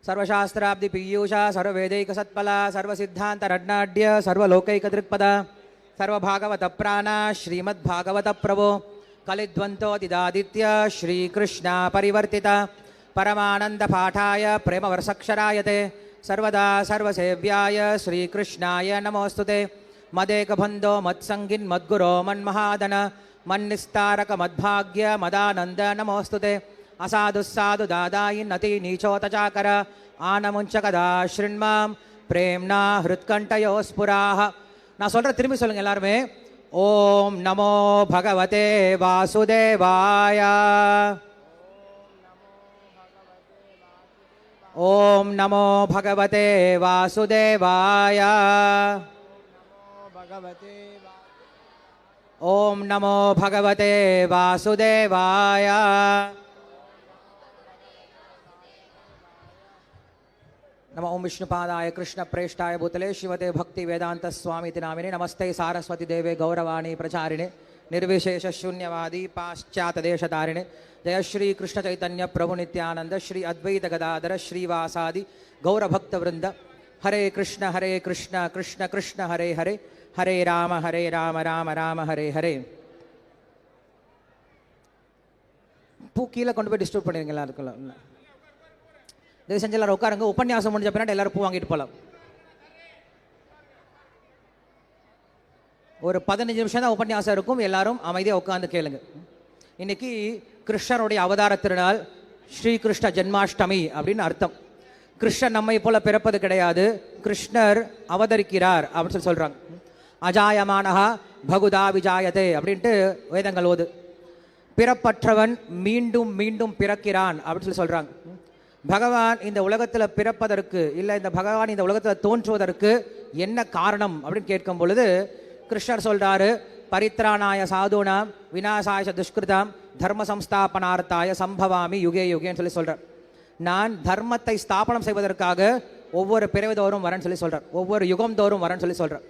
सर्वशास्त्राब्धि पीयूषा सर्ववेदैक सत्फला सर्वसिद्धांत रड्नाड्य सर्वलोकैक दृक्पदा सर्वभागवत प्राणा श्रीमद्भागवत प्रभो कलिद्वंतोदिदादित्य श्रीकृष्ण परिवर्तिता परमानंद पाठाय प्रेमवर्षक्षरायते सर्वदा सर्वसेव्याय श्रीकृष्णाय नमोस्तुते मदेकबन्धो मत्संगिन् मद्गुरो मन्महादन मन्निस्तारक मद्भाग्य मदानंद नमोस्तुते असाधुस्साधु दादायिन् अति नीचोतचाकर आनमुञ्चकदा श्रृण्मां प्रेम्णा हृत्कण्ठयोस्फुराः நான் சொல்ற திரும்பி சொல்லுங்க எல்லாருமே. ஓம் நமோ பகவதே வாசுதேவாய. ஓம் நமோ பகவதே வாசுதேவாய. ஓம் நமோ பகவதே வாசுதேவாய. नमो ओम विष्णुपादाय कृष्ण प्रेष्ठाय भूतले शिवते भक्ति वेदांत स्वामी नामिने नमस्ते सारस्वती देवे गौरवाणी प्रचारिणे निर्विशेष शून्यवादी पाश्चात देशतारिणे जय श्री कृष्ण चैतन्य प्रभु नित्यानंद श्री अद्वैत गदाधर श्रीवासादि गौरभक्त वृंद हरे कृष्ण कृष्ण कृष्ण हरे हरे हरे राम राम राम हरे हरे. பூ கீழே கொண்டு போய் டிஸ்டர்ப் பண்ணிருங்க எல்லாருக்கும். தயவு செஞ்சு எல்லாரும் உட்காருங்க. உபன்யாசம் முடிஞ்ச பின்னாடி எல்லாரும் பூ வாங்கிட்டு போகலாம். ஒரு 15 நிமிஷம் தான் உபன்யாசம் இருக்கும். எல்லாரும் அமைதியாக உட்காந்து கேளுங்க. இன்னைக்கு கிருஷ்ணருடைய அவதார திருநாள், ஸ்ரீகிருஷ்ண ஜென்மாஷ்டமி அப்படின்னு அர்த்தம். கிருஷ்ணன் நம்மை போல பிறப்பது கிடையாது, கிருஷ்ணர் அவதரிக்கிறார் அப்படின்னு சொல்லி சொல்றாங்க. அஜாயமானஹா பகுதா விஜாயதே அப்படின்ட்டு வேதங்கள் ஓது. பிறப்பற்றவன் மீண்டும் மீண்டும் பிறக்கிறான் அப்படின்னு சொல்லி சொல்றாங்க. பகவான் இந்த உலகத்தில் பிறப்பதற்கு இல்லை, இந்த பகவான் இந்த உலகத்தில் தோன்றுவதற்கு என்ன காரணம் அப்படின்னு கேட்கும் பொழுது கிருஷ்ணர் சொல்றாரு, பரித்ராணாய சாதுனாம் விநாசாய துஷ்கிருதாம் தர்ம சம்ஸ்தாபனார்த்தாய சம்பவாமி யுகே யுகேன்னு சொல்லி சொல்றார். நான் தர்மத்தை ஸ்தாபனம் செய்வதற்காக ஒவ்வொரு பிறவி தோறும் வரேன்னு சொல்லி சொல்றார், ஒவ்வொரு யுகம் தோறும் வரேன்னு சொல்லி சொல்றார்.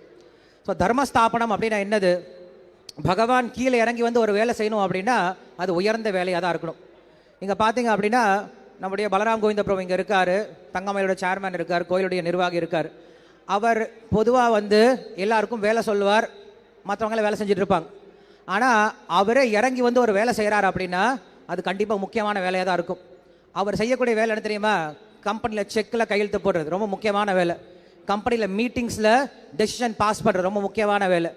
ஸோ தர்மஸ்தாபனம் அப்படின்னா என்னது? பகவான் கீழே இறங்கி வந்து ஒரு வேலை செய்யணும் அப்படின்னா அது உயர்ந்த வேலையாக தான் இருக்கணும். இங்கே பார்த்தீங்க அப்படின்னா நம்முடைய பலராம் கோவிந்த பிரபு இங்கே இருக்கார், தங்கமயிலோட சேர்மேன் இருக்கார், கோயிலுடைய நிர்வாகி இருக்கார். அவர் பொதுவாக வந்து எல்லாருக்கும் வேலை சொல்லுவார், மற்றவங்கள வேலை செஞ்சுட்டு இருப்பாங்க. ஆனால் அவரே இறங்கி வந்து ஒரு வேலை செய்கிறார் அப்படின்னா அது கண்டிப்பாக முக்கியமான வேலையாக தான் இருக்கும். அவர் செய்யக்கூடிய வேலை என்ன தெரியுமா? கம்பெனியில் செக்கில் கையெழுத்து போடுறது ரொம்ப முக்கியமான வேலை. கம்பெனியில் மீட்டிங்ஸில் டெசிஷன் பாஸ் பண்ணுறது ரொம்ப முக்கியமான வேலை.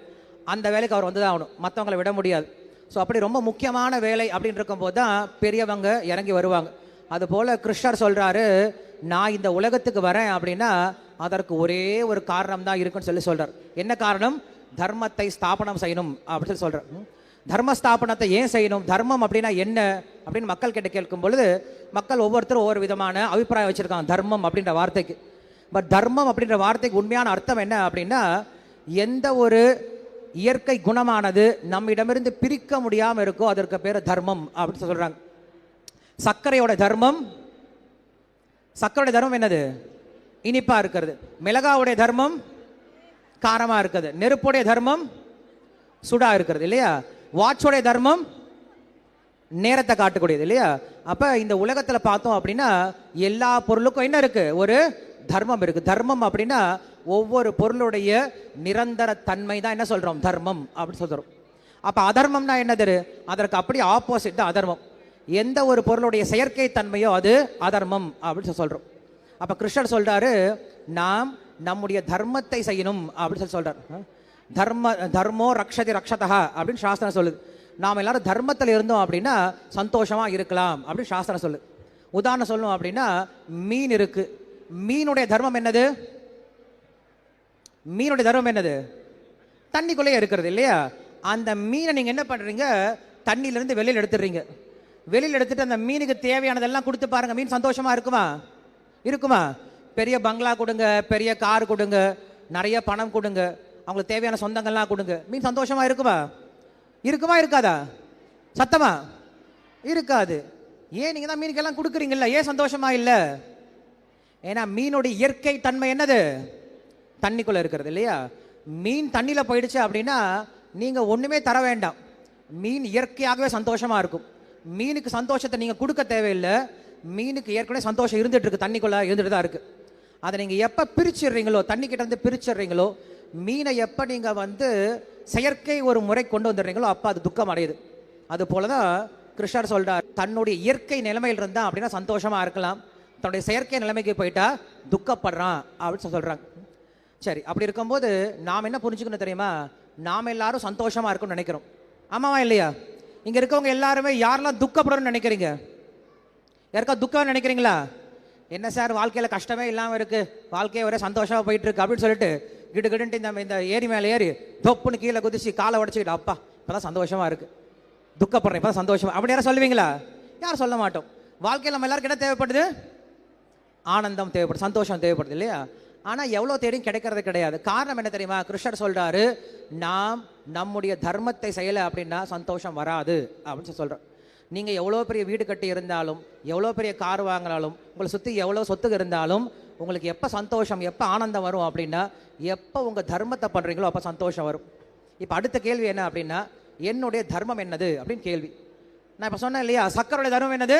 அந்த வேலைக்கு அவர் வந்து தான் ஆகணும், மற்றவங்களை விட முடியாது. ஸோ அப்படி ரொம்ப முக்கியமான வேலை அப்படின்னு இருக்கும்போது தான் பெரியவங்க இறங்கி வருவாங்க. அதுபோல் கிருஷ்ணர் சொல்கிறாரு, நான் இந்த உலகத்துக்கு வரேன் அப்படின்னா அதற்கு ஒரே ஒரு காரணம் தான் இருக்குன்னு சொல்லி சொல்கிறார். என்ன காரணம்? தர்மத்தை ஸ்தாபனம் செய்யணும் அப்படின்னு சொல்லி சொல்கிறார். தர்ம ஸ்தாபனத்தை ஏன் செய்யணும், தர்மம் அப்படின்னா என்ன அப்படின்னு மக்கள் கிட்ட கேட்கும் பொழுது மக்கள் ஒவ்வொருத்தரும் ஒவ்வொரு விதமான அபிப்பிராயம் வச்சுருக்காங்க தர்மம் அப்படின்ற வார்த்தைக்கு. பட் தர்மம் அப்படின்ற வார்த்தைக்கு உண்மையான அர்த்தம் என்ன அப்படின்னா, எந்த ஒரு இயற்கை குணமானது நம்மிடமிருந்து பிரிக்க முடியாமல் இருக்கோ அதற்கு பேர் தர்மம் அப்படின்னு சொல்கிறாங்க. சர்க்கரையோட தர்மம் என்னது? இனிப்பா இருக்கிறது. மிளகாவுடைய தர்மம் காரமா இருக்குது. நெருப்புடைய தர்மம் சுடா இருக்கிறது இல்லையா? வாட்சோடைய தர்மம் நேரத்தை காட்டக்கூடியது இல்லையா? அப்ப இந்த உலகத்துல பார்த்தோம் அப்படின்னா எல்லா பொருளுக்கும் என்ன இருக்கு? ஒரு தர்மம் இருக்கு. தர்மம் அப்படின்னா ஒவ்வொரு பொருளுடைய நிரந்தர தன்மை தான் என்ன சொல்றோம்? தர்மம் அப்படின்னு சொல்றோம். அப்ப அதர்மம்னா என்னது? அதற்கு அப்படி ஆப்போசிட் தான் அதர்மம். எந்த ஒரு பொருளுடைய செயற்கை தன்மையோ அது அதர்மம் அப்படின்னு சொல்றோம். அப்ப கிருஷ்ணர் சொல்றாரு, நாம் நம்முடைய தர்மத்தை செய்யணும் அப்படின்னு சொல்றாரு. தர்மோ ரக்ஷதி ரக்ஷதா அப்படின்னு சாஸ்திரம் சொல்லுது. நாம் எல்லாரும் தர்மத்தில் இருந்தோம் அப்படின்னா சந்தோஷமா இருக்கலாம் அப்படின்னு சாஸ்திரம் சொல்லுது. உதாரணம் சொல்லணும் அப்படின்னா மீன் இருக்கு. மீனுடைய தர்மம் என்னது? மீனுடைய தர்மம் என்னது? தண்ணிக்குள்ளேயே இருக்கிறது இல்லையா? அந்த மீனை நீங்க என்ன பண்றீங்க? தண்ணியிலிருந்து வெளியில் எடுத்துடுறீங்க. வெளியில் எடுத்துட்டு அந்த மீனுக்கு தேவையானதெல்லாம் கொடுத்து பாருங்க, மீன் சந்தோஷமா இருக்குமா? பெரிய பங்களா கொடுங்க, பெரிய கார் கொடுங்க, நிறைய பணம் கொடுங்க, அவங்களுக்கு தேவையான சொந்தங்கள்லாம் கொடுங்க, மீன் சந்தோஷமா இருக்குமா இருக்காதா? சத்தமா இருக்காது. ஏன்? நீங்க தான் மீனுக்கெல்லாம் கொடுக்குறீங்கல்ல, ஏன் சந்தோஷமா இல்லை? ஏன்னா மீனுடைய இயற்கை தன்மை என்னது? தண்ணிக்குள்ள இருக்கிறது இல்லையா? மீன் தண்ணியில போயிடுச்சு அப்படின்னா நீங்க ஒண்ணுமே தர வேண்டாம், மீன் இயற்கையாகவே சந்தோஷமா இருக்கும். மீனுக்கு சந்தோஷத்தை நீங்க கொடுக்க தேவையில்லை, மீனுக்கு ஏற்கனவே சந்தோஷம் இருந்துட்டு இருக்கு, தண்ணிக்குள்ள இருந்துட்டு தான் இருக்கு. அதை நீங்க எப்ப பிரிச்சிடுறீங்களோ, தண்ணி கிட்ட இருந்து பிரிச்சிடுறீங்களோ, மீனை எப்ப நீங்க செயற்கை ஒரு முறை கொண்டு வந்துடுறீங்களோ அப்ப அது துக்கம் அடையுது. அது போலதான் கிருஷ்ணர் சொல்றார், தன்னுடைய இயற்கை நிலைமையில் இருந்தா அப்படின்னா சந்தோஷமா இருக்கலாம், தன்னுடைய செயற்கை நிலைமைக்கு போயிட்டா துக்கப்படுறான் அப்படின்னு சொல்றாங்க. சரி, அப்படி இருக்கும்போது நாம் என்ன புரிஞ்சுக்கணும் தெரியுமா? நாம் எல்லாரும் சந்தோஷமா இருக்கும்னு நினைக்கிறோம். ஆமாவா இல்லையா? இங்க இருக்கவங்க எல்லாருமே யாரெல்லாம் துக்கப்படணும்னு நினைக்கிறீங்க? யாருக்கா துக்கம் நினைக்கிறீங்களா? என்ன சார் வாழ்க்கையில கஷ்டமே இல்லாம இருக்கு, வாழ்க்கையை ஒரே சந்தோஷமா போயிட்டு இருக்கு அப்படின்னு சொல்லிட்டு கிடுகிடுன்ட்டு இந்த ஏரி மேலே ஏறி தொப்புன்னு கீழே குதிச்சு காலை உடச்சிக்கிட்டு அப்பா இப்பதான் சந்தோஷமா இருக்கு, துக்கப்படுறேன் இப்பதான் சந்தோஷமா அப்படி யாரும் சொல்லுவீங்களா? யாரும் சொல்ல மாட்டோம். வாழ்க்கையில் நம்ம எல்லாருக்கும் என்ன தேவைப்படுது? ஆனந்தம் தேவைப்படுது, சந்தோஷம் தேவைப்படுது இல்லையா? ஆனா எவ்வளவு தேடியும் கிடைக்கிறது கிடையாது. காரணம் என்ன தெரியுமா? கிருஷ்ணர் சொல்றாரு, நாம் நம்முடைய தர்மத்தை செய்யலை அப்படின்னா சந்தோஷம் வராது அப்படின்னு சொல்றோம். நீங்க எவ்வளோ பெரிய வீடு கட்டி இருந்தாலும், எவ்வளோ பெரிய கார் வாங்கினாலும், உங்களை சுற்றி எவ்வளோ சொத்து இருந்தாலும், உங்களுக்கு எப்போ சந்தோஷம், எப்போ ஆனந்தம் வரும் அப்படின்னா எப்போ உங்கள் தர்மத்தை பண்ணுறீங்களோ அப்போ சந்தோஷம் வரும். இப்போ அடுத்த கேள்வி என்ன அப்படின்னா, என்னுடைய தர்மம் என்னது அப்படின்னு கேள்வி. நான் இப்போ சொன்னேன் இல்லையா, சக்கரோடைய தர்மம் என்னது?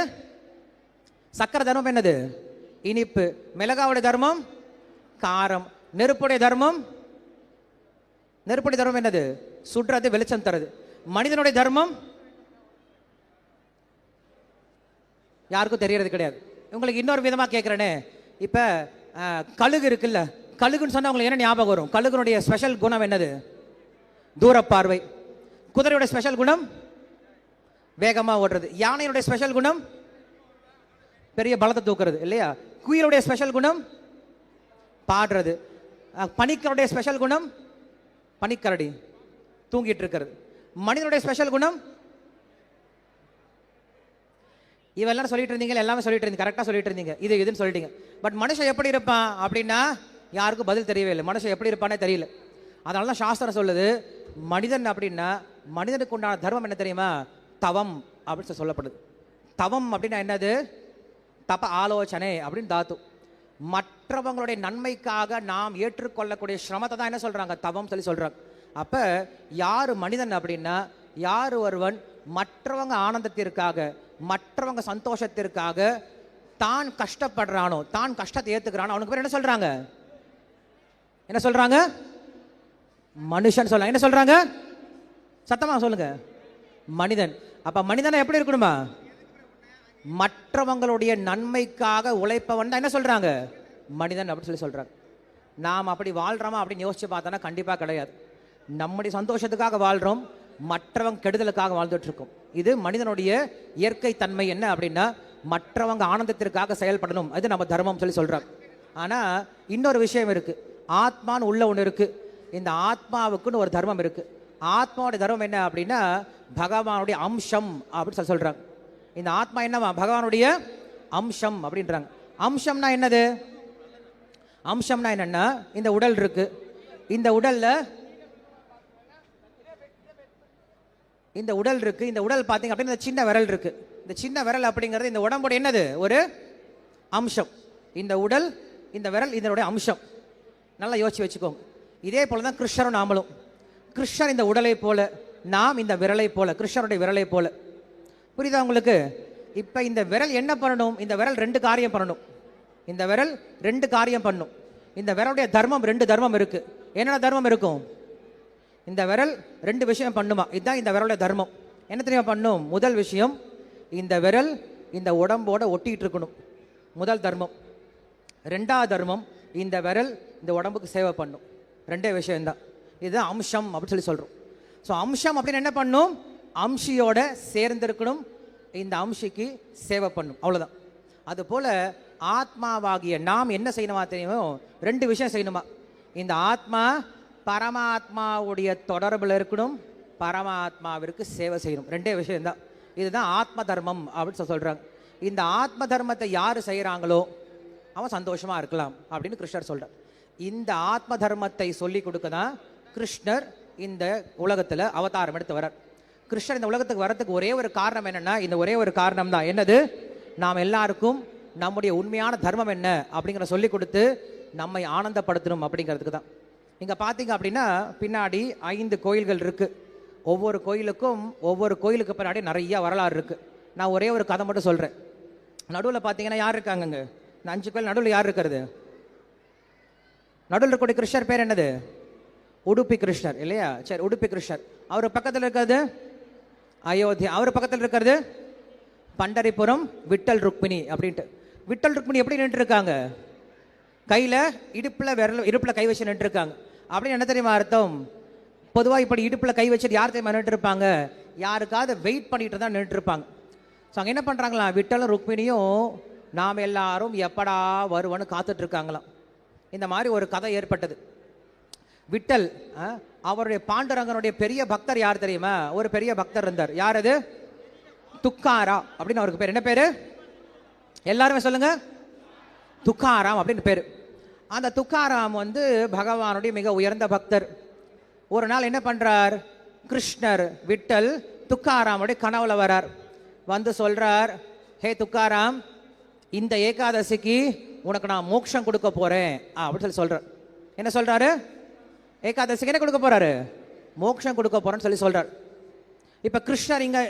சக்கரை தர்மம் என்னது? இனிப்பு. மிளகாவுடைய தர்மம் காரம். நெருப்புடைய தர்மம் என்னது? சுடுறது, வெளிச்சம் தருது. மனிதனுடைய தர்மம் யாருக்கும் தெரியறது கிடையாது. உங்களுக்கு இன்னொரு விதமா கேட்கிறேனே, இப்ப கழுகு இருக்குல்ல, கழுகுன்னு சொன்னா உங்களுக்கு என்ன ஞாபகம் வரும்? கழுகுனுடைய ஸ்பெஷல் குணம் என்னது? தூர பார்வை. குதிரையோட ஸ்பெஷல் குணம் வேகமா ஓடுறது. யானையுடைய ஸ்பெஷல் குணம் பெரிய பலத்தை தூக்குறது இல்லையா? குயிலுடைய ஸ்பெஷல் குணம் பாடுறது. பனிக்கருடைய ஸ்பெஷல் குணம் பனிக்கரடி தூங்கிட்டு இருக்கிறது. மனிதனுடைய ஸ்பெஷல் குணம் இவெல்லாம் சொல்லிட்டு இருந்தீங்க, எல்லாமே சொல்லிட்டு இருந்தீங்க, கரெக்டாக சொல்லிட்டு இருந்தீங்க, இது இதுன்னு சொல்லிட்டீங்க. பட் மனுஷன் எப்படி இருப்பான் அப்படின்னா யாருக்கும் பதில் தெரியவே இல்லை. மனுஷன் எப்படி இருப்பானே தெரியல. அதனால தான் சாஸ்திரம் சொல்லுது, மனிதன் அப்படின்னா மனிதனுக்கு உண்டான தர்மம் என்ன தெரியுமா? தவம் அப்படின்னு சொல்லப்படுது. தவம் அப்படின்னா என்னது? தப ஆலோசனை அப்படின்னு தாத்து. மற்றவங்களுடைய நன்மைக்காக நாம் ஏற்றுக்கொள்ளக்கூடிய சிரமத்தை தான் என்ன சொல்றாங்க? தவம் சொல்லி சொல்றாங்க. அப்ப யாரு மனிதன் அப்படின்னா, யாரு ஒருவன் மற்றவங்க ஆனந்தத்திற்காக, மற்றவங்க சந்தோஷத்திற்காக தான் கஷ்டப்படுறானோ, தான் கஷ்டத்தை ஏத்துக்கிறானோ, அவனுக்கு பேர் என்ன சொல்றாங்க? என்ன சொல்றாங்க? மனுஷன் சொல்றாங்க. என்ன சொல்றாங்க? சத்தமா சொல்லுங்க. மனிதன். அப்ப மனிதனை எப்படி இருக்கணுமா? மற்றவங்களுடைய நன்மைக்காக உழைப்பவன் தான் என்ன சொல்றாங்க? மனிதன் அப்படின்னு சொல்றாங்க. நாம் அப்படி வாழ்றோமா அப்படின்னு யோசிச்சு பார்த்தோன்னா கண்டிப்பா கிடையாது. நம்முடைய சந்தோஷத்துக்காக வாழ்றோம், மற்றவங்க கெடுதலுக்காக வாழ்ந்துட்டு இருக்கோம். இது மனிதனுடைய இயற்கை தன்மை. என்ன அப்படின்னா மற்றவங்க ஆனந்தத்திற்காக செயல்படணும், அது நம்ம தர்மம் சொல்லி சொல்றாங்க. ஆனா இன்னொரு விஷயம் இருக்கு. ஆத்மான்னு உள்ள ஒன்று இருக்கு. இந்த ஆத்மாவுக்குன்னு ஒரு தர்மம் இருக்கு. ஆத்மாவுடைய தர்மம் என்ன அப்படின்னா பகவானுடைய அம்சம் அப்படின்னு சொல்றாங்க. இந்த ஆத்மா என்னவா? பகவானுடைய அம்சம் அப்படின்றாங்க. அம்சம்னா என்னது? அம்சம்னா என்னன்னா, இந்த உடல் இருக்கு, இந்த உடல்ல இந்த உடல் இருக்கு, இந்த உடல் பார்த்தீங்க அப்படின்னா இந்த சின்ன விரல் இருக்கு. இந்த சின்ன விரல் அப்படிங்கிறது இந்த உடம்புடைய என்னது? ஒரு அம்சம். இந்த உடல், இந்த விரல் இதனுடைய அம்சம். நல்லா யோசிச்சு வச்சுக்கோங்க. இதே போலதான் கிருஷ்ணரும் நாமளும். கிருஷ்ணர் இந்த உடலை போல, நாம் இந்த விரலை போல, கிருஷ்ணருடைய விரலை போல. புரியுதா உங்களுக்கு? இப்ப இந்த விரல் என்ன பண்ணணும்? இந்த விரல் ரெண்டு காரியம் பண்ணணும். இந்த விரல் ரெண்டு காரியம் பண்ணும். இந்த விரலுடைய தர்மம், ரெண்டு தர்மம் இருக்கு. என்னென்ன தர்மம் இருக்கும்? இந்த விரல் ரெண்டு விஷயம் பண்ணுமா. இதுதான் இந்த விரலுடைய தர்மம். என்ன தெரியுமா பண்ணும்? முதல் விஷயம், இந்த விரல் இந்த உடம்போட ஒட்டிட்டு இருக்கணும், முதல் தர்மம். ரெண்டாவது தர்மம், இந்த விரல் இந்த உடம்புக்கு சேவை பண்ணும். ரெண்டே விஷயம்தான். இதுதான் அம்சம் அப்படின்னு சொல்லி சொல்றோம். ஸோ அம்சம் அப்படின்னு என்ன பண்ணும்? அம்சியோட சேர்ந்திருக்கணும், இந்த அம்சிக்கு சேவை பண்ணும், அவ்வளவுதான். அது போல ஆத்மாவாகிய நாம் என்ன செய்யணுமா தெரியுமோ? ரெண்டு விஷயம் செய்யணுமா. இந்த ஆத்மா பரமாத்மாவுடைய தொடர்பில் இருக்கணும், பரமாத்மாவிற்கு சேவை செய்யணும். ரெண்டே விஷயம்தான். இதுதான் ஆத்ம தர்மம் அப்படின்னு சொல்றாங்க. இந்த ஆத்ம தர்மத்தை யாரு செய்யறாங்களோ அவன் சந்தோஷமா இருக்கலாம் அப்படின்னு கிருஷ்ணர் சொல்றார். இந்த ஆத்ம தர்மத்தை சொல்லி கொடுக்க தான் கிருஷ்ணர் இந்த உலகத்துல அவதாரம் எடுத்து வர்றார். கிருஷ்ணர் இந்த உலகத்துக்கு வரதுக்கு ஒரே ஒரு காரணம் என்னன்னா, இந்த ஒரே ஒரு காரணம் தான். என்னது? நாம் எல்லாருக்கும் நம்முடைய உண்மையான தர்மம் என்ன அப்படிங்கிற சொல்லி கொடுத்து நம்மை ஆனந்தப்படுத்தணும் அப்படிங்கிறதுக்கு தான். இங்க பாத்தீங்க அப்படின்னா பின்னாடி 5 கோயில்கள் இருக்கு. ஒவ்வொரு கோயிலுக்கும் ஒவ்வொரு கோயிலுக்கு பின்னாடி நிறைய வரலாறு இருக்கு. நான் ஒரே ஒரு கதை மட்டும் சொல்றேன். நடுவில் பார்த்தீங்கன்னா யார் இருக்காங்கங்க? இந்த 5 கோயில் நடுவில் யார் இருக்கிறது? நடுவில் இருக்கக்கூடிய கிருஷ்ணர் பேர் என்னது? உடுப்பி கிருஷ்ணர் இல்லையா? சரி, உடுப்பி கிருஷ்ணர். அவர் பக்கத்தில் இருக்கிறது அயோத்தியா. அவர் பக்கத்தில் இருக்கிறது பண்டரிபுரம் விட்டல் ருக்மிணி அப்படின்ட்டு. விட்டல் ருக்மிணி எப்படி நின்று இருக்காங்க? கையில் இடுப்பில் கை வச்சு நின்று இருக்காங்க. அப்படின்னு என்ன தெரியுமா அர்த்தம்? பொதுவாக இப்படி இடுப்பில் கை வச்சுட்டு யார் தெரியுமா நின்று இருப்பாங்க? யாருக்காவது வெயிட் பண்ணிட்டு தான் நின்று இருப்பாங்க. ஸோ அங்கே என்ன பண்ணுறாங்களா, விட்டலும் ருக்மிணியும் நாம் எல்லாரும் எப்படா வருவன்னு காத்துட்டு இருக்காங்களாம். இந்த மாதிரி ஒரு கதை ஏற்பட்டது. விட்டல் அவருடைய பாண்டுரங்கனுடைய பெரிய பக்தர் யார் தெரியுமா? ஒரு பெரிய பக்தர் இருந்தார். யார் அது? துக்காரா அப்படின்னு அவருக்கு பேர். என்ன பேரு? எல்லாருமே சொல்லுங்க. துக்காராம் அப்படின்னு பேர். அந்த துக்காராம் வந்து பகவானுடைய மிக உயர்ந்த பக்தர். ஒரு நாள் என்ன பண்றார்? கிருஷ்ணர் விட்டல் துக்காராமுடைய கனவுல வரார். வந்து சொல்றார், ஹே துக்காராம், இந்த ஏகாதசிக்கு உனக்கு நான் மோட்சம் கொடுக்க போறேன் அப்படின்னு சொல்லி சொல்றார். என்ன சொல்றாரு? ஏகாதசிக்கு என்ன கொடுக்க போறாரு? மோட்சம் கொடுக்க போறேன்னு சொல்லி சொல்றார். இப்ப கிருஷ்ணர் இங்க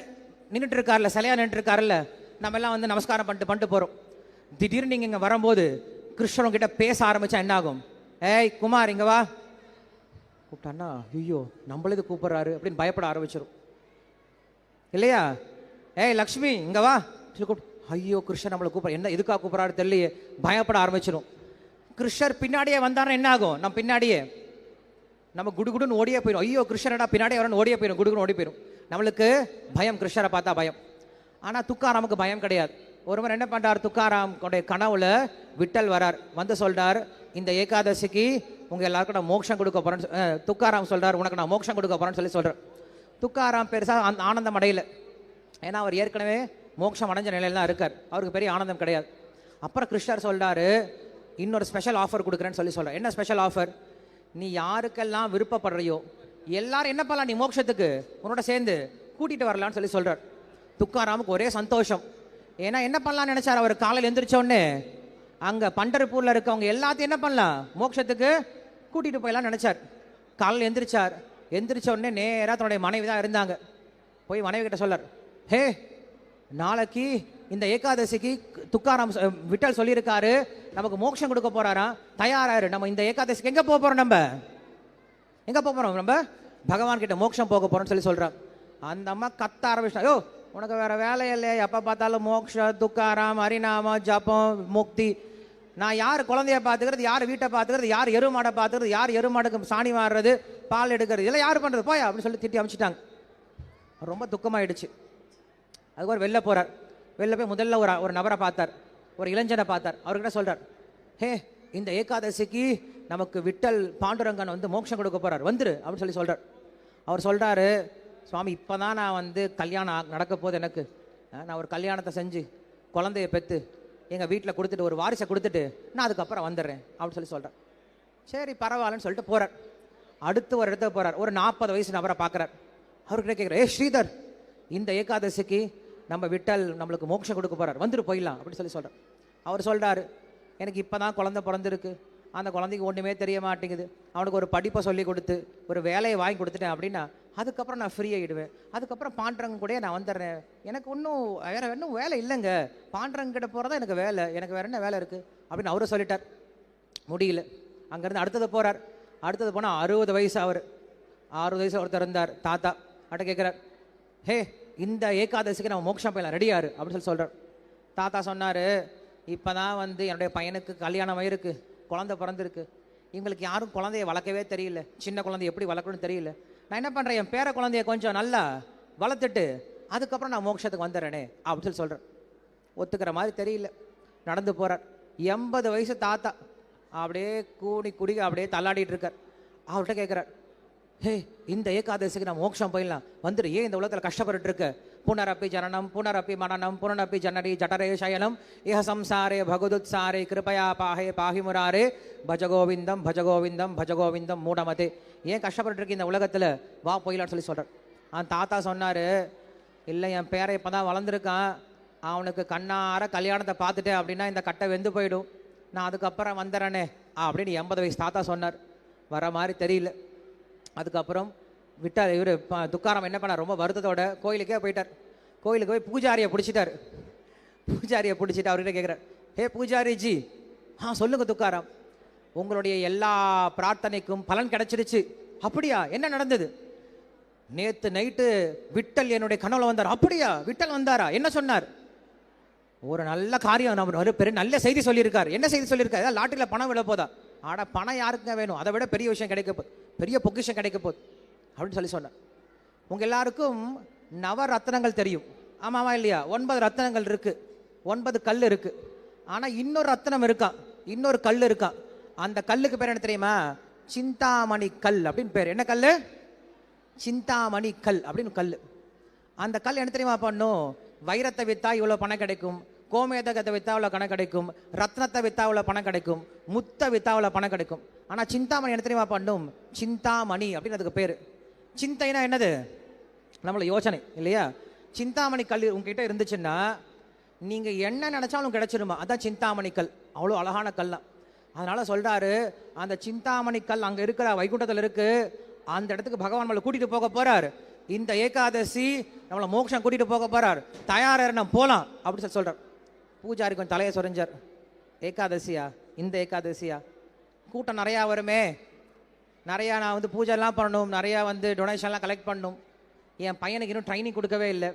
நின்றுட்டு இருக்காருல்ல, சிலையா நின்றுட்டு இருக்காருல்ல, நம்ம எல்லாம் வந்து நமஸ்காரம் பண்ணிட்டு போறோம். திடீர்னு நீங்க இங்க வரும்போது கிருஷ்ணன் கிட்ட பேச ஆரம்பிச்சா என்ன ஆகும்? ஏய் குமார் இங்க வா கூப்பிட்டான்னா, ஐயோ நம்மளது கூப்பிடுறாரு அப்படின்னு பயப்பட ஆரம்பிச்சிடும் இல்லையா? ஏய் லக்ஷ்மி இங்க வா, ஐயோ கிருஷ்ணர் நம்மளை கூப்பிட, என்ன எதுக்காக கூப்பிட்றாரு தெரியலையே, பயப்பட ஆரம்பிச்சிடும். கிருஷ்ணர் பின்னாடியே வந்தாருன்னா என்ன ஆகும்? நம்ம பின்னாடியே நம்ம குடுகுடுன்னு ஓடியே போயிடும். ஐயோ கிருஷ்ணரடா பின்னாடியே வரணும், ஓடியே போயிடும், குடுகுன்னு ஓடி போயிடும். நம்மளுக்கு பயம், கிருஷ்ணரை பார்த்தா பயம். ஆனால் துக்காராமுக்கு பயம் கிடையாது. ஒருவர் என்ன பண்றார்? துக்காராம் கனவுல விட்டல் வரார். வந்து சொல்றார், இந்த ஏகாதசிக்கு உங்க எல்லாருக்கும் நான் மோட்சம் கொடுக்க போறேன்னு. துக்காராம் சொல்றார், உனக்கு நான் மோட்சம் கொடுக்க போறேன்னு சொல்லி சொல்றார். துக்காராம் பெருசாக ஆனந்தம் அடையல. ஏன்னா அவர் ஏற்கனவே மோட்சம் அடைஞ்ச நிலையில தான் இருக்கார். அவருக்கு பெரிய ஆனந்தம் கிடையாது. அப்புறம் கிருஷ்ணர் சொல்றாரு, இன்னொரு ஸ்பெஷல் ஆஃபர் கொடுக்குறேன்னு சொல்லி சொல்றார். என்ன ஸ்பெஷல் ஆஃபர்? நீ யாருக்கெல்லாம் விருப்பப்படுறியோ எல்லாரும் என்ன பண்ணலாம், நீ மோட்சத்துக்கு உன்னோட சேர்ந்து கூட்டிட்டு வரலான்னு சொல்லி சொல்றார். துக்காராமுக்கு ஒரே சந்தோஷம். ஏன்னா என்ன பண்ணலாம்னு நினைச்சார் அவர்? காலையில் எந்திரிச்ச உடனே அங்க பண்டர்பூர்ல இருக்கவங்க எல்லாத்தையும் என்ன பண்ணலாம், மோட்சத்துக்கு கூட்டிட்டு போயலாம் நினைச்சார். காலையில் எந்திரிச்சார். எந்திரிச்ச உடனே நேராக தன்னுடைய மனைவி தான் இருந்தாங்க. போய் மனைவி கிட்ட சொல்லார், ஹே நாளைக்கு இந்த ஏகாதசிக்கு துக்காராம் விட்டல் சொல்லியிருக்காரு நமக்கு மோட்சம் கொடுக்க போறாராம், தயாராரு. நம்ம இந்த ஏகாதசிக்கு எங்க போக போறோம்? நம்ம எங்க போக போறோம்? நம்ம பகவான் கிட்ட மோட்சம் போக போறோம்னு சொல்லி சொல்றான். அந்த அம்மா கத்த ஆரம்பிச்சா, யோ உனக்கு வேற வேலை இல்லையே, எப்ப பார்த்தாலும் மோட்ச துக்காராம் ஹரிநாம ஜபம் முக்தி. நான் யார் குழந்தைய பார்த்துக்கிறது, யார் வீட்டை பார்த்துக்கிறது, யார் எருமாடை பார்த்துக்கிறது, யார் எருமாடுக்கு சாணி மாறுறது, பால் எடுக்கிறது, இதெல்லாம் யார் பண்றது, போயா அப்படின்னு சொல்லி திட்டி அமைச்சிட்டாங்க. ரொம்ப துக்கமாயிடுச்சு. அதுக்கு வெளில போறார். வெளில போய் முதல்ல ஒரு நபரை பார்த்தார், ஒரு இளைஞனை பார்த்தார். அவர்கிட்ட சொல்றார், ஹே இந்த ஏகாதசிக்கு நமக்கு விட்டல் பாண்டுரங்கன் வந்து மோட்சம் கொடுக்க போறார், வந்துரு அப்படின்னு சொல்லி சொல்றார். அவர் சொல்றாரு, சுவாமி இப்போதான் நான் வந்து கல்யாணம் நடக்க போது, எனக்கு நான் ஒரு கல்யாணத்தை செஞ்சு குழந்தைய பெற்று எங்கள் வீட்டில் கொடுத்துட்டு ஒரு வாரிசை கொடுத்துட்டு நான் அதுக்கப்புறம் வந்துடுறேன் அப்படின்னு சொல்லி சொல்கிறேன். சரி பரவாயில்லன்னு சொல்லிட்டு போகிறார். அடுத்து ஒரு இடத்துக்கு போகிறார். ஒரு 40 வயசு நபரை பார்க்குறார். அவர்கிட்ட கேட்குறார், ஸ்ரீதர் இந்த ஏகாதசிக்கு நம்ம விட்டல் நம்மளுக்கு மோட்சம் கொடுக்க போகிறார், வந்துட்டு போயிடலாம் அப்படின்னு சொல்லி சொல்கிறார். அவர் சொல்கிறாரு, எனக்கு இப்போ தான் குழந்தை பிறந்திருக்கு, அந்த குழந்தைக்கு ஒன்றுமே தெரிய மாட்டேங்குது, அவனுக்கு ஒரு படிப்பை சொல்லி கொடுத்து ஒரு வேலையை வாங்கி கொடுத்துட்டேன் அப்படின்னா அதுக்கப்புறம் நான் ஃப்ரீ ஆகிடுவேன், அதுக்கப்புறம் பாண்டரங்க கூட நான் வந்துடுறேன், எனக்கு ஒன்றும் வேற இன்னும் வேலை இல்லைங்க, பாண்டரங்க கிட்ட போகிறதா எனக்கு வேலை, எனக்கு வேற என்ன வேலை இருக்குது அப்படின்னு அவரு சொல்லிட்டார். முடியல. அங்கேருந்து அடுத்தது போகிறார். அடுத்தது போனால் 60 வயசு. அவர் 60 வயசு ஒருத்தர் இருந்தார், தாத்தா. அட்ட கேட்குறார், ஹே இந்த ஏகாதசிக்கு நம்ம மோட்சம் போயிடலாம், ரெடியாரு அப்படின்னு சொல்லி சொல்கிறார். தாத்தா சொன்னார், இப்போ தான் வந்து என்னுடைய பையனுக்கு கல்யாணம் ஆயிருக்கு, குழந்தை பிறந்திருக்கு, இவங்களுக்கு யாரும் குழந்தைய வளர்க்கவே தெரியல, சின்ன குழந்தைய எப்படி வளர்க்கணும்னு தெரியல, நான் என்ன பண்ணுறேன், என் பேர குழந்தைய கொஞ்சம் நல்லா வளர்த்துட்டு அதுக்கப்புறம் நான் மோட்சத்துக்கு வந்துடுறேனே அப்படின்னு சொல்லி சொல்கிறேன். ஒத்துக்கிற மாதிரி தெரியல. நடந்து போகிறார். 80 வயசு தாத்தா அப்படியே கூடி குடிக்க அப்படியே தள்ளாடிட்டு இருக்கார். அவர்கிட்ட கேட்குறார், ஹே இந்த ஏகாதசிக்கு நான் மோட்சம் போயிடலாம், வந்துடு, ஏன் இந்த உலகத்தில் கஷ்டப்பட்டு இருக்க, புனரப்பி ஜனனம் புனரப்பி மரணம் புனரப்பி ஜனரி ஜடரே சயனம் இஹ சம்சாரே பகவதுத்சாரே கிருபயா பாஹே பாஹிமுராரே பஜகோவிந்தம் பஜகோவிந்தம் பஜகோவிந்தம் மூடமதே, ஏன் கஷ்டப்பட்டு இருக்கு இந்த உலகத்தில், வா போயிடலான்னு சொல்லி சொல்கிறார். அந்த தாத்தா சொன்னார், இல்லை என் பேரை இப்போ தான் வளர்ந்துருக்கான், அவனுக்கு கண்ணார கல்யாணத்தை பார்த்துட்டேன் அப்படின்னா இந்த கட்டை வெந்து போயிடும், நான் அதுக்கப்புறம் வந்துடுறேனே அப்படின்னு 80 வயசு தாத்தா சொன்னார். வர மாதிரி தெரியல. அதுக்கப்புறம் விட்டார். இவர் துக்காராம் என்ன பண்ணார், ரொம்ப வருத்தத்தோட கோயிலுக்கே போயிட்டார். கோயிலுக்கு போய் பூஜாரியை பிடிச்சிட்டார். பூஜாரியை பிடிச்சிட்டு அவர்கிட்ட கேட்குறார், ஹே பூஜாரிஜி, சொல்லுங்க துக்காராம், உங்களுடைய எல்லா பிரார்த்தனைக்கும் பலன் கிடைச்சிருச்சு. அப்படியா, என்ன நடந்தது? நேத்து நைட்டு விட்டல் என்னுடைய கனவுல வந்தார். அப்படியா, விட்டல் வந்தாரா, என்ன சொன்னார்? ஒரு நல்ல காரியம், நம்ம பெரிய நல்ல செய்தி சொல்லியிருக்காரு. என்ன செய்தி சொல்லியிருக்காரு? ஏதாவது லாட்டரியில் பணம் விட போதா? ஆட பணம் யாருக்குங்க வேணும், அதை விட பெரிய விஷயம் கிடைக்க போகுது, பெரிய பொக்கிஷம் கிடைக்க போகுது அப்படின்னு சொல்லி சொன்னார். உங்க எல்லாருக்கும் நவரத்னங்கள் தெரியும், ஆமாவா இல்லையா? 9 ரத்னங்கள் இருக்கு, 9 கல் இருக்கு. ஆனா இன்னொரு ரத்னம் இருக்கான், இன்னொரு கல் இருக்கான். அந்த கல்லுக்கு பேர் என்ன தெரியுமா? சிந்தாமணி கல் அப்படின்னு பேர். என்ன கல்? சிந்தாமணி கல் அப்படின்னு கல். அந்த கல் என்ன தெரியுமா பண்ணும்? வைரத்தை வித்தா இவ்வளவு பணம் கிடைக்கும், கோமேதகத்தை வித்தா இவ்வளவு பணம் கிடைக்கும், ரத்னத்தை வித்தா இவ்வளவு பணம் கிடைக்கும், முத்த வித்தா இவ்வளவு பணம் கிடைக்கும். ஆனா சிந்தாமணி என்ன தெரியுமா பண்ணும்? சிந்தாமணி அப்படின்னு அதுக்கு பேரு. சிந்தைனா என்னது? நம்மள யோசனை இல்லையா? சிந்தாமணி கல் உங்ககிட்ட இருந்துச்சுன்னா நீங்க என்ன நினைச்சாலும் கிடைச்சிருமா, அதான் சிந்தாமணி கல். அவ்வளோ அழகான கல்லாம். அதனால சொல்றாரு, அந்த சிந்தாமணி கல் அங்க இருக்கிற வைகுண்டத்தில் இருக்கு, அந்த இடத்துக்கு பகவான் நம்மளை கூட்டிட்டு போக போறார். இந்த ஏகாதசி நம்மளை மோட்சம் கூட்டிட்டு போக போறார், தயாரா நம்ம போலாம் அப்படின்னு சொல்றார். பூஜாரி கொஞ்சம் தலையை சொரிஞ்சார். ஏகாதசியா? இந்த ஏகாதசியா? கூட்டம் நிறையா வருமே, நிறையா நான் வந்து பூஜைலாம் பண்ணணும், நிறையா வந்து டொனேஷன்லாம் கலெக்ட் பண்ணணும். என் பையனுக்கு இன்னும் ட்ரைனிங் கொடுக்கவே இல்லை.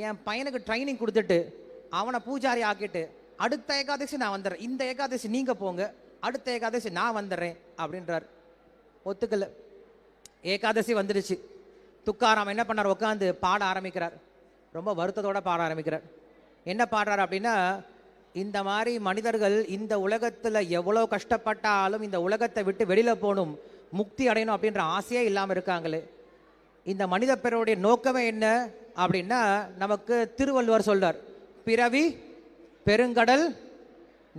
என் பையனுக்கு ட்ரைனிங் கொடுத்துட்டு அவனை பூஜாரி ஆக்கிட்டு அடுத்த ஏகாதசி நான் வந்துடுறேன், இந்த ஏகாதசி நீங்க போங்க, அடுத்த ஏகாதசி நான் வந்துடுறேன் அப்படின்றார். ஒத்துக்கல. ஏகாதசி வந்துடுச்சு. துக்காராம் என்ன பண்ணார்? உட்காந்து பாட ஆரம்பிக்கிறார். ரொம்ப வருத்தத்தோட பாட ஆரம்பிக்கிறார். என்ன பாடுறார் அப்படின்னா, இந்த மாதிரி மனிதர்கள் இந்த உலகத்துல எவ்வளோ கஷ்டப்பட்டாலும் இந்த உலகத்தை விட்டு வெளியில போகணும், முக்தி அடையணும் அப்படின்ற ஆசையே இல்லாமல் இருக்காங்களே. இந்த மனித பிறருடைய நோக்கமே என்ன அப்படின்னா, நமக்கு திருவள்ளுவர் சொல்றார், பிறவி பெருங்கடல்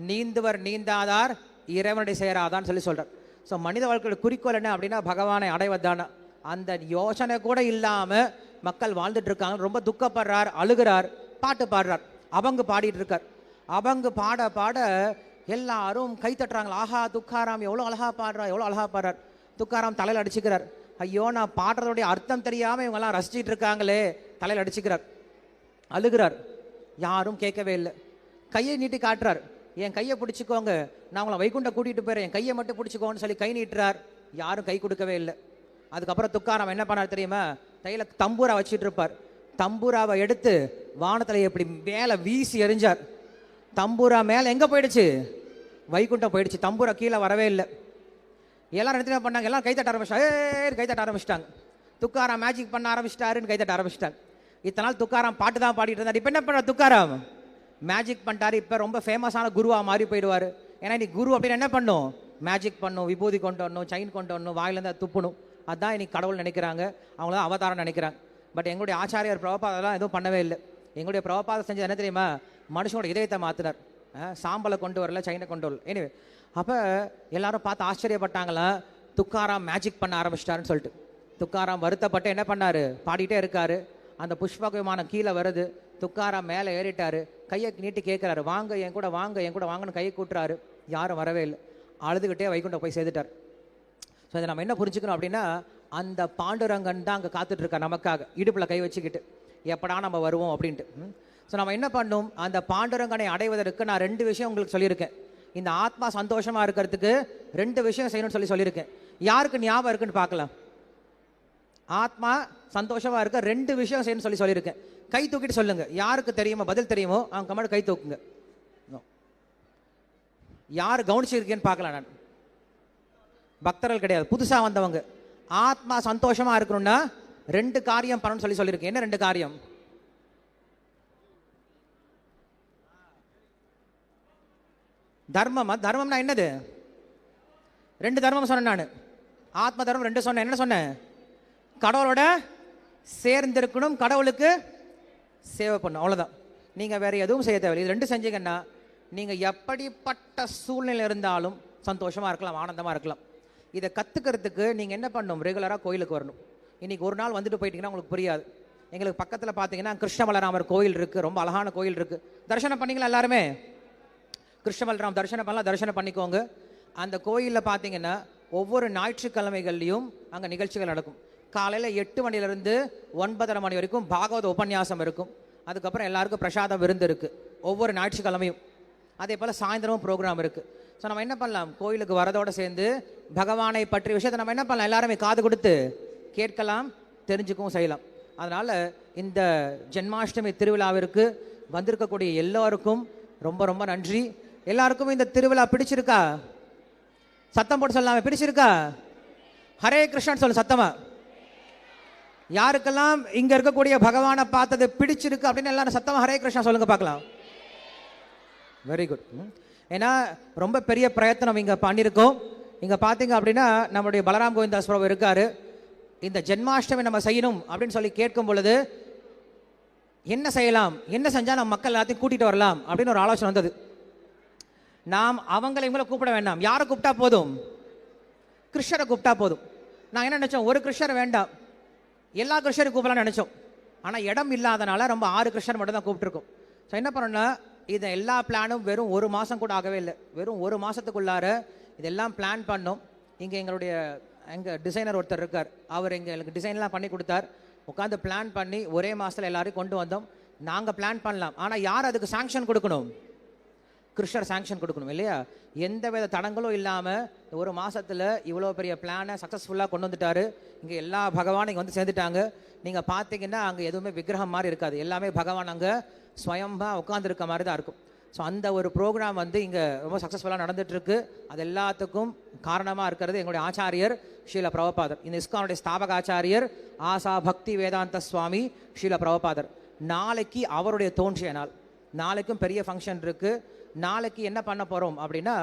நீந்துவர் நீந்தாதார் இறைவனுடைய சேராதான்னு சொல்லி சொல்றார். ஸோ மனித வாழ்க்கையோட குறிக்கோள் என்ன அப்படின்னா, பகவானை அடைவதான அந்த யோசனை கூட இல்லாம மக்கள் வாழ்ந்துட்டு இருக்காங்க. ரொம்ப துக்கப்படுறார், அழுகிறார், பாட்டு பாடுறார், அவங்க பாடிட்டு இருக்கார். அவங்க பாட பாட எல்லாரும் கை தட்டுறாங்க. ஆஹா, துக்காராம் எவ்வளோ அழகா பாடுறா, எவ்வளோ அழகா பாடுறார். துக்காராம் தலையில் அடிச்சுக்கிறார். ஐயோ, நான் பாடுறதுடைய அர்த்தம் தெரியாம இவங்கெல்லாம் ரசிச்சிட்டு இருக்காங்களே, தலையில் அடிச்சுக்கிறார், அழுகிறார். யாரும் கேட்கவே இல்லை. கையை நீட்டி காட்டுறார், என் கையை பிடிச்சிக்கோங்க, நான் உங்களை வைகுண்ட கூட்டிட்டு போறேன், என் கையை மட்டும் பிடிச்சிக்கோன்னு சொல்லி கை நீட்டுறார். யாரும் கை கொடுக்கவே இல்லை. அதுக்கப்புறம் துக்காராம் என்ன பண்ணார் தெரியுமா? கையில தம்பூரா வச்சுட்டு இருப்பார். தம்பூராவை எடுத்து வானத்துல எப்படி மேல வீசி எறிஞ்சார். தம்பூரா மேல எங்க போயிடுச்சு? வைகுண்டம் போயிடுச்சு. தம்பூரா கீழே வரவே இல்லை. எல்லாரும் என்ன பண்ணாங்க? எல்லாம் கைத்தட்ட ஆரம்பிச்சிட்டாங்க, கைத்தட்ட ஆரம்பிச்சிட்டாங்க. துக்காராம் மேஜிக் பண்ண ஆரம்பிச்சிட்டாருன்னு கைத்தட்ட ஆரம்பிச்சிட்டாங்க. இத்தனை நாள் துக்காராம் பாட்டு தான் பாடிட்டு இருந்தார். இப்போ என்ன பண்ண துக்காராம்? மேஜிக் பண்ணிட்டாரு. இப்போ ரொம்ப ஃபேமஸான குருவா மாறி போயிடுவார். ஏன்னா இன்னைக்கு குரு அப்படின்னு என்ன பண்ணும்? மேஜிக் பண்ணும், விபூதி கொண்டு வரணும், செயின் கொண்டு வரணும், வாயிலேருந்து துப்பணும். அதுதான் இன்னைக்கு கடவுள் நினைக்கிறாங்க, அவங்கள அவதாரம் நினைக்கிறாங்க. பட் எங்களுடைய ஆச்சாரியர் பிரபுபாதெல்லாம் எதுவும் பண்ணவே இல்லை. எங்களுடைய பிரபுபாதம் செஞ்சது என்ன தெரியுமா? மனுஷனோட இதயத்தை மாற்றினார். சாம்பலை கொண்டு வரல, செயினை கொண்டு வரல. எனிவே, அப்போ எல்லாரும் பார்த்து ஆச்சரியப்பட்டாங்களாம், துக்காராம் மேஜிக் பண்ண ஆரம்பிச்சிட்டாருன்னு சொல்லிட்டு. துக்காராம் வருத்தப்பட்டு என்ன பண்ணாரு? பாடிட்டே இருக்காரு. அந்த புஷ்பக விமானம் கீழே வருது. துக்காராம் மேலே ஏறிட்டாரு. கையை நீட்டி கேட்குறாரு, வாங்க என் கூட, வாங்க என் கூட வாங்கன்னு கையை கூட்டுறாரு. யாரும் வரவே இல்லை. அழுதுகிட்டே வைகுண்டம் போய் சேர்த்துட்டார். ஸோ இதை நம்ம என்ன புரிஞ்சுக்கணும் அப்படின்னா, அந்த பாண்டுரங்கன் தான் அங்கே காத்துட்டு இருக்கா நமக்காக, இடுப்பில் கை வச்சுக்கிட்டு, எப்படா நம்ம வருவோம் அப்படின்ட்டு. ஸோ நம்ம என்ன பண்ணும்? அந்த பாண்டுரங்கனை அடைவதற்கு நான் 2 விஷயம் உங்களுக்கு சொல்லியிருக்கேன். இந்த ஆத்மா சந்தோஷமா இருக்கிறதுக்கு 2 விஷயம் செய்யணும்னு சொல்லியிருக்கேன். யாருக்கு ஞாபகம் இருக்குன்னு பார்க்கலாம். ஆத்மா சந்தோஷமா இருக்க 2 விஷயம் செய்யணும்னு சொல்லியிருக்கேன். கை தூக்கிட்டு சொல்லுங்க, யாருக்கு தெரியுமோ, பதில் தெரியுமோ அவங்க கமெண்ட் கை தூக்குங்க. யார் கவனிச்சிருக்கேன்னு பார்க்கலாம். நான் பக்தர்கள் கிடையாது, புதுசா வந்தவங்க. ஆத்மா சந்தோஷமா இருக்கணும்னா 2 காரியம் பண்ணணும்னு சொல்லியிருக்கேன். என்ன 2 காரியம்? தர்மம். தர்மம்னா என்னது? 2 தர்மம் சொன்னேன் நான். ஆத்ம தர்மம் 2 சொன்னேன். என்ன சொன்னேன்? கடவுளோட சேர்ந்திருக்கணும், கடவுளுக்கு சேவை பண்ணும், அவ்வளோதான். நீங்கள் வேற எதுவும் செய்ய தேவையில்லை. இது 2 செஞ்சீங்கன்னா நீங்கள் எப்படிப்பட்ட சூழ்நிலை இருந்தாலும் சந்தோஷமாக இருக்கலாம், ஆனந்தமாக இருக்கலாம். இதை கற்றுக்கிறதுக்கு நீங்கள் என்ன பண்ணணும்? ரெகுலராக கோயிலுக்கு வரணும். இன்றைக்கி ஒரு நாள் வந்துட்டு போயிட்டீங்கன்னா உங்களுக்கு புரியாது. எங்களுக்கு பக்கத்தில் பார்த்தீங்கன்னா கிருஷ்ண பலராமர் கோயில் இருக்குது, ரொம்ப அழகான கோயில் இருக்குது. தரிசனம் பண்ணிங்களா எல்லாருமே? கிருஷ்ண பலராம் தரிசனம் பண்ணலாம், தரிசனம் பண்ணிக்கோங்க. அந்த கோயிலில் பார்த்தீங்கன்னா ஒவ்வொரு ஞாயிற்றுக்கிழமைகள்லையும் அங்கே நிகழ்ச்சிகள் நடக்கும். காலையில் 8 மணிலேருந்து 9:30 மணி வரைக்கும் பாகவத உபன்யாசம் இருக்கும். அதுக்கப்புறம் எல்லாருக்கும் பிரசாதம் விருந்து இருக்குது. ஒவ்வொரு ஞாயிற்றுக்கிழமையும். அதே போல் சாயந்தரமும் ப்ரோக்ராம் இருக்குது. ஸோ நம்ம என்ன பண்ணலாம், கோயிலுக்கு வரதோடு சேர்ந்து பகவானை பற்றிய விஷயத்தை நம்ம என்ன பண்ணலாம், எல்லாருமே காது கொடுத்து கேட்கலாம், தெரிஞ்சுக்கவும் செய்யலாம். அதனால் இந்த ஜென்மாஷ்டமி திருவிழாவிற்கு வந்திருக்கக்கூடிய எல்லோருக்கும் ரொம்ப ரொம்ப நன்றி. எல்லாருக்கும் இந்த திருவிழா பிடிச்சிருக்கா? சத்தம் போட்டு சொல்லாம பிடிச்சிருக்கா? ஹரே கிருஷ்ணன் சொல்லு சத்தமா. யாருக்கெல்லாம் இங்க இருக்கக்கூடிய பகவானை பார்த்தது பிடிச்சிருக்கு அப்படின்னு எல்லாரும் சத்தமா ஹரே கிருஷ்ணா சொல்லுங்க பார்க்கலாம். Very good. ஏன்னா ரொம்ப பெரிய பிரயத்தனம் இங்கே பண்ணியிருக்கோம். இங்கே பார்த்தீங்க அப்படின்னா நம்மளுடைய பலராம் கோவிந்தாஸ் பிரபு இருக்காரு. இந்த ஜென்மாஷ்டமி நம்ம செய்யணும் அப்படின்னு சொல்லி கேட்கும் பொழுது என்ன செய்யலாம், என்ன செஞ்சால் நம்ம மக்கள் எல்லாத்தையும் கூட்டிகிட்டு வரலாம் அப்படின்னு ஒரு ஆலோசனை வந்தது. நாம் அவங்களை இவங்களை கூப்பிட வேண்டாம், யாரை கூப்பிட்டா போதும், கிருஷ்ணரை கூப்பிட்டா போதும். நான் என்ன நினச்சோம், ஒரு கிருஷ்ணர் வேண்டாம், எல்லா கிருஷ்ணரையும் கூப்பிடலாம்னு நினச்சோம். ஆனால் இடம் இல்லாதனால ரொம்ப 6 கிருஷ்ணர் மட்டும் தான் கூப்பிட்டுருக்கோம். ஸோ என்ன பண்ணோம்னா, இது எல்லா பிளானும் வெறும் 1 மாதம் கூட ஆகவே இல்லை, வெறும் 1 மாதத்துக்குள்ளார இதெல்லாம் பிளான் பண்ணோம். இங்கே எங்கள் டிசைனர் ஒருத்தர் இருக்கார், அவர் எங்களுக்கு டிசைன்லாம் பண்ணி கொடுத்தார். உட்காந்து பிளான் பண்ணி ஒரே மாதத்தில் எல்லாரையும் கொண்டு வந்தோம். நாங்கள் பிளான் பண்ணலாம், ஆனால் யார் அதுக்கு சாங்ஷன் கொடுக்கணும், கிருஷ்ணர் சாங்ஷன் கொடுக்கணும் இல்லையா? எந்த வித தடங்களும் இல்லாமல் 1 மாதத்தில் இவ்வளோ பெரிய பிளானை சக்ஸஸ்ஃபுல்லாக கொண்டு வந்துட்டார். இங்கே எல்லா பகவானும் இங்கே வந்து சேர்ந்துட்டாங்க. நீங்கள் பார்த்தீங்கன்னா அங்கே எதுவுமே விக்கிரகம் மாதிரி இருக்காது, எல்லாமே பகவான் அங்கே ஸ்வயம்பா உட்காந்துருக்க மாதிரி தான் இருக்கும். ஸோ அந்த ஒரு ப்ரோக்ராம் வந்து இங்கே ரொம்ப சக்ஸஸ்ஃபுல்லாக நடந்துகிட்ருக்கு. அது எல்லாத்துக்கும் காரணமாக இருக்கிறது எங்களுடைய ஆச்சாரியர் ஸ்ரீல பிரபுபாதர். இந்த இஸ்கானுடைய ஸ்தாபக ஆச்சாரியர் ஆசா பக்தி வேதாந்த சுவாமி ஸ்ரீல பிரபுபாதர். நாளைக்கு அவருடைய தோன்றிய நாள், நாளைக்கும் பெரிய ஃபங்க்ஷன் இருக்குது. நாளைக்கு என்ன பண்ண போகிறோம் அப்படின்னா,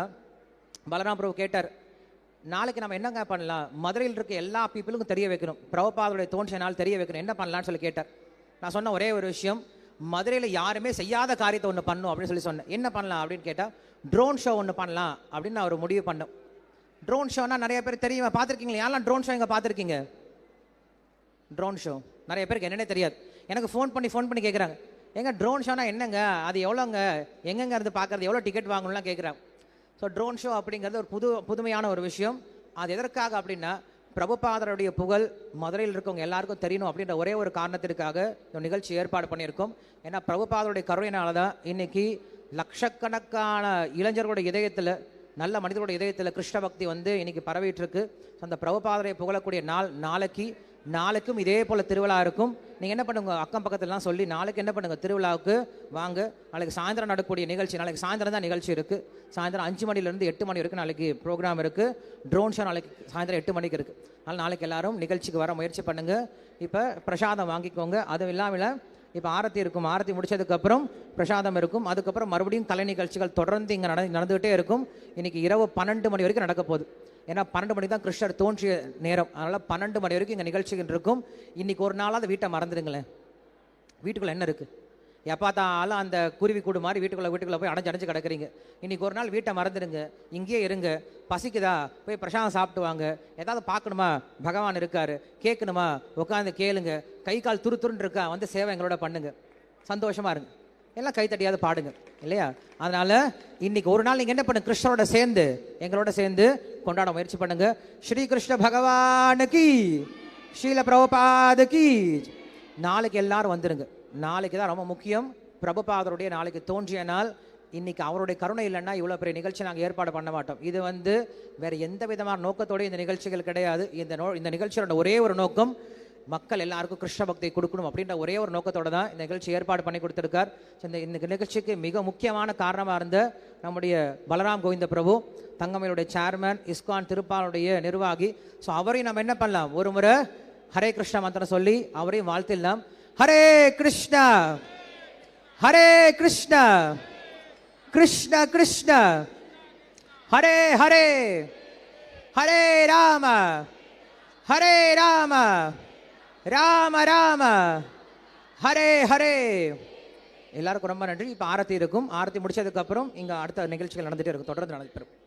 பலராம் பிரபு கேட்டார், நாளைக்கு நம்ம என்னங்க பண்ணலாம், மதுரையில் இருக்க எல்லா பீப்புளுக்கும் தெரிய வைக்கணும், பிரபுபாதருடைய தோன்றிய நாள் தெரிய வைக்கணும், என்ன பண்ணலான்னு சொல்லி கேட்டார். நான் சொன்ன ஒரே ஒரு விஷயம், மதுரையில் யாருமே செய்யாத காரியத்தை ஒன்று பண்ணும் அப்படின்னு சொல்லி சொன்னேன். என்ன பண்ணலாம் அப்படின்னு கேட்டால், ட்ரோன் ஷோ ஒன்று பண்ணலாம் அப்படின்னு நான் ஒரு முடிவு பண்ணோம். ட்ரோன் ஷோனா நிறைய பேர் தெரியுமா, பார்த்துருக்கீங்களா? யாரெல்லாம் ட்ரோன் ஷோ இங்கே பார்த்துருக்கீங்க? ட்ரோன் ஷோ நிறைய பேருக்கு என்னென்னே தெரியாது. எனக்கு ஃபோன் பண்ணி கேட்குறாங்க, எங்க ட்ரோன் ஷோனா என்னங்க, அது எவ்வளோங்க, எங்கெங்க இருந்து பார்க்குறது, எவ்வளோ டிக்கெட் வாங்கணும்லாம் கேட்குறாங்க. ஸோ ட்ரோன் ஷோ அப்படிங்கிறது ஒரு புதுமையான ஒரு விஷயம். அது எதற்காக அப்படின்னா, பிரபுபாதருடைய புகழ் மதுரையில் இருக்கவங்க எல்லாருக்கும் தெரியணும் அப்படின்ற ஒரே ஒரு காரணத்திற்காக இந்த நிகழ்ச்சி ஏற்பாடு பண்ணியிருக்கோம். ஏன்னா பிரபுபாதருடைய கருணையினால தான் இன்னைக்கு லட்சக்கணக்கான இளைஞர்களுடைய இதயத்தில், நல்ல மனிதர்களுடைய இதயத்தில் கிருஷ்ண பக்தி வந்து இன்னைக்கு பரவிட்டு இருக்கு. அந்த பிரபுபாதரை புகழக்கூடிய நாள் நாளைக்கும் இதே போல் திருவிழா இருக்கும். நீங்கள் என்ன பண்ணுங்க, அக்கம் பக்கத்துலாம் சொல்லி நாளைக்கு என்ன பண்ணுங்க, திருவிழாவுக்கு வாங்க. நாளைக்கு சாயந்தரம் நடக்கக்கூடிய நிகழ்ச்சி, நாளைக்கு சாயந்தரம் தான் நிகழ்ச்சி இருக்குது. சாயந்தரம் 5 மணிலேருந்து 8 மணி வரைக்கும் நாளைக்கு ப்ரோக்ராம் இருக்குது. ட்ரோன் ஷோ நாளைக்கு சாயந்தரம் 8 மணிக்கு இருக்குது. அதனால் நாளைக்கு எல்லாரும் நிகழ்ச்சிக்கு வர முயற்சி பண்ணுங்கள். இப்போ பிரசாதம் வாங்கிக்கோங்க. அதுவும் இல்லாமல் இப்போ ஆரத்தி இருக்கும், ஆரத்தி முடிச்சதுக்கப்புறம் பிரசாதம் இருக்கும். அதுக்கப்புறம் மறுபடியும் கலை நிகழ்ச்சிகள் தொடர்ந்து இங்கே நடந்துகிட்டே இருக்கும். இன்றைக்கி இரவு 12 மணி வரைக்கும் நடக்க போகுது. ஏன்னா 12 மணி தான் கிருஷ்ணர் தோன்றிய நேரம். அதனால் 12 மணி வரைக்கும் இங்கே நிகழ்ச்சிகள் இருக்கும். இன்றைக்கி ஒரு நாளாவது வீட்டை மறந்துடுங்களேன். வீட்டுக்குள்ளே என்ன இருக்குது, எப்பாத்தாலும் அந்த குருவி கூடு மாதிரி வீட்டுக்குள்ளே போய் அடைஞ்சு கிடக்குறீங்க. இன்றைக்கி ஒரு நாள் வீட்டை மறந்துடுங்க, இங்கேயே இருங்க. பசிக்குதா, போய் பிரசாதம் சாப்பிட்டு வாங்க. ஏதாவது பார்க்கணுமா, பகவான் இருக்காரு, கேட்கணுமா, உட்காந்து கேளுங்க. கை கால் துருன்னு இருக்கா, வந்து சேவை எங்களோட பண்ணுங்க, சந்தோஷமாக இருங்க, எல்லாம் கைத்தட்டியாவது பாடுங்க இல்லையா? அதனால் இன்னைக்கு ஒரு நாள் நீங்கள் என்ன பண்ணுங்க, கிருஷ்ணரோட சேர்ந்து எங்களோட சேர்ந்து கொண்டாட முயற்சி பண்ணுங்க. ஸ்ரீ கிருஷ்ண பகவானுக்கு, ஸ்ரீல பிரபுபாதுக்கு. நாளைக்கு எல்லாரும் வந்துருங்க. நாளைக்கு தான் ரொம்ப முக்கியம். பிரபுபாதருடைய நாளைக்கு தோன்றிய நாள். இன்னைக்கு அவருடைய கருணை இல்லைன்னா இவ்வளோ பெரிய நிகழ்ச்சி நாங்கள் ஏற்பாடு பண்ண மாட்டோம். இது வந்து வேறு எந்த விதமான நோக்கத்தோடு இந்த நிகழ்ச்சிகள் கிடையாது. இந்த நிகழ்ச்சியோட ஒரே ஒரு நோக்கம், மக்கள் எல்லாருக்கும் கிருஷ்ண பக்தியை கொடுக்கணும் அப்படின்ற ஒரே ஒரு நோக்கத்தோடு தான் இந்த நிகழ்ச்சி ஏற்பாடு பண்ணி கொடுத்துருக்கார். இந்த நிகழ்ச்சிக்கு மிக முக்கியமான காரணமாக இருந்த நம்முடைய பலராம் கோவிந்த பிரபு, தங்கமயிலுடைய சேர்மன், இஸ்கான் திருப்பாலுடைய நிர்வாகி. ஸோ அவரையும் நம்ம என்ன பண்ணலாம், ஒரு முறை ஹரே கிருஷ்ண மந்திரம் சொல்லி அவரையும் வாழ்த்திடலாம். ஹரே கிருஷ்ணா ஹரே கிருஷ்ணா கிருஷ்ண கிருஷ்ண ஹரே ஹரே ஹரே ராம ஹரே ராம ராம ராம ஹரே ஹரே. எல்லாருக்கும் ரொம்ப நன்றி. இப்போ ஆரத்தி இருக்கும். ஆரத்தி முடிச்சதுக்கப்புறம் இங்கே அடுத்த நிகழ்ச்சிகள் நடந்துகிட்டே இருக்கும், தொடர்ந்து நடந்துட்டு இருக்கும்.